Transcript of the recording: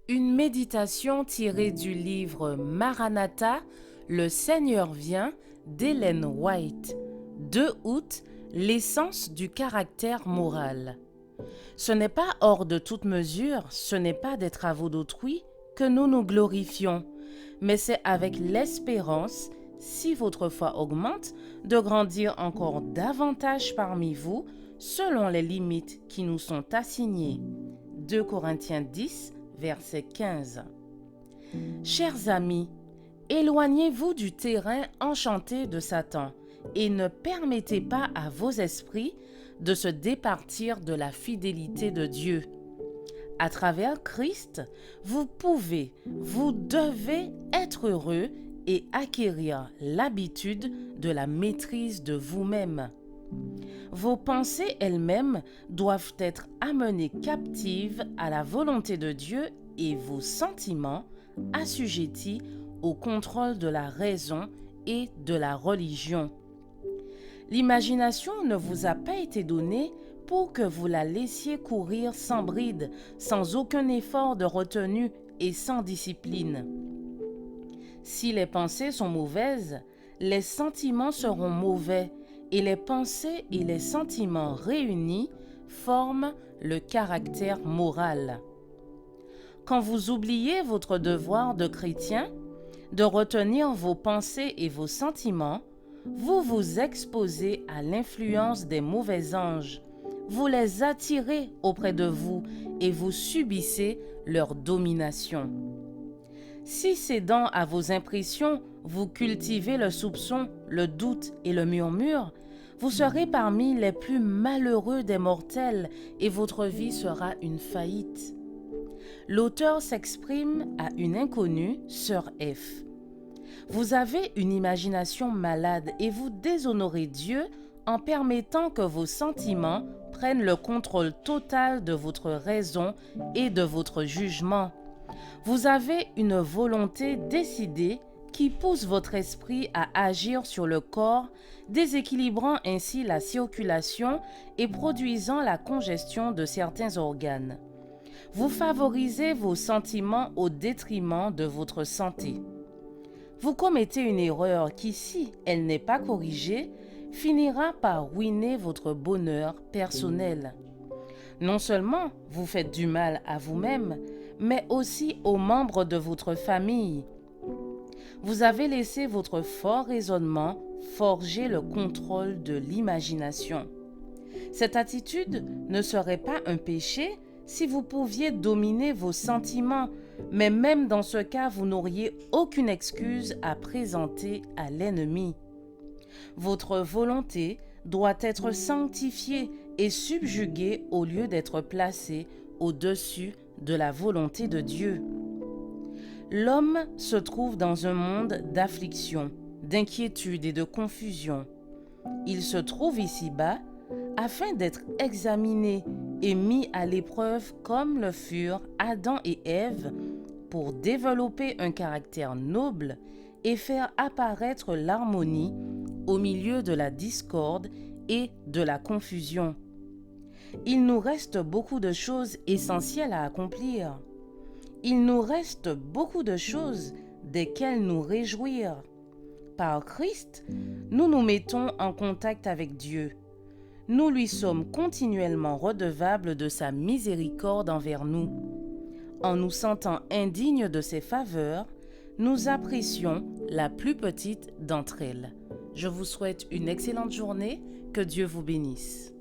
Une méditation tirée du livre Maranatha, Le Seigneur vient d'Ellen White. 2 août, l'essence du caractère moral. Ce n'est pas hors de toute mesure, ce n'est pas des travaux d'autrui que nous nous glorifions, mais c'est avec l'espérance, si votre foi augmente, de grandir encore davantage parmi vous, selon les limites qui nous sont assignées. 2 Corinthiens 10, verset 15. Chers amis, éloignez-vous du terrain enchanté de Satan et ne permettez pas à vos esprits de se départir de la fidélité de Dieu. À travers Christ, vous pouvez, vous devez être heureux et acquérir l'habitude de la maîtrise de vous-même. Vos pensées elles-mêmes doivent être amenées captives à la volonté de Dieu et vos sentiments assujettis au contrôle de la raison et de la religion. L'imagination ne vous a pas été donnée pour que vous la laissiez courir sans bride, sans aucun effort de retenue et sans discipline. Si les pensées sont mauvaises, les sentiments seront mauvais et les pensées et les sentiments réunis forment le caractère moral. Quand vous oubliez votre devoir de chrétien, de retenir vos pensées et vos sentiments, vous vous exposez à l'influence des mauvais anges. Vous les attirez auprès de vous et vous subissez leur domination. Si cédant à vos impressions, vous cultivez le soupçon, le doute et le murmure, vous serez parmi les plus malheureux des mortels et votre vie sera une faillite. L'auteur s'exprime à une inconnue, sœur F. Vous avez une imagination malade et vous déshonorez Dieu en permettant que vos sentiments prennent le contrôle total de votre raison et de votre jugement. Vous avez une volonté décidée qui pousse votre esprit à agir sur le corps, déséquilibrant ainsi la circulation et produisant la congestion de certains organes. Vous favorisez vos sentiments au détriment de votre santé. Vous commettez une erreur qui, si elle n'est pas corrigée, finira par ruiner votre bonheur personnel. Non seulement vous faites du mal à vous-même, mais aussi aux membres de votre famille. Vous avez laissé votre fort raisonnement forger le contrôle de l'imagination. Cette attitude ne serait pas un péché si vous pouviez dominer vos sentiments, mais même dans ce cas, vous n'auriez aucune excuse à présenter à l'ennemi. Votre volonté doit être sanctifiée et subjuguée au lieu d'être placée au-dessus de la volonté de Dieu. L'homme se trouve dans un monde d'affliction, d'inquiétude et de confusion. Il se trouve ici-bas afin d'être examiné et mis à l'épreuve comme le furent Adam et Ève pour développer un caractère noble et faire apparaître l'harmonie au milieu de la discorde et de la confusion. Il nous reste beaucoup de choses essentielles à accomplir. Il nous reste beaucoup de choses desquelles nous réjouir. Par Christ, nous nous mettons en contact avec Dieu. Nous lui sommes continuellement redevables de sa miséricorde envers nous. En nous sentant indignes de ses faveurs, nous apprécions la plus petite d'entre elles. Je vous souhaite une excellente journée, que Dieu vous bénisse.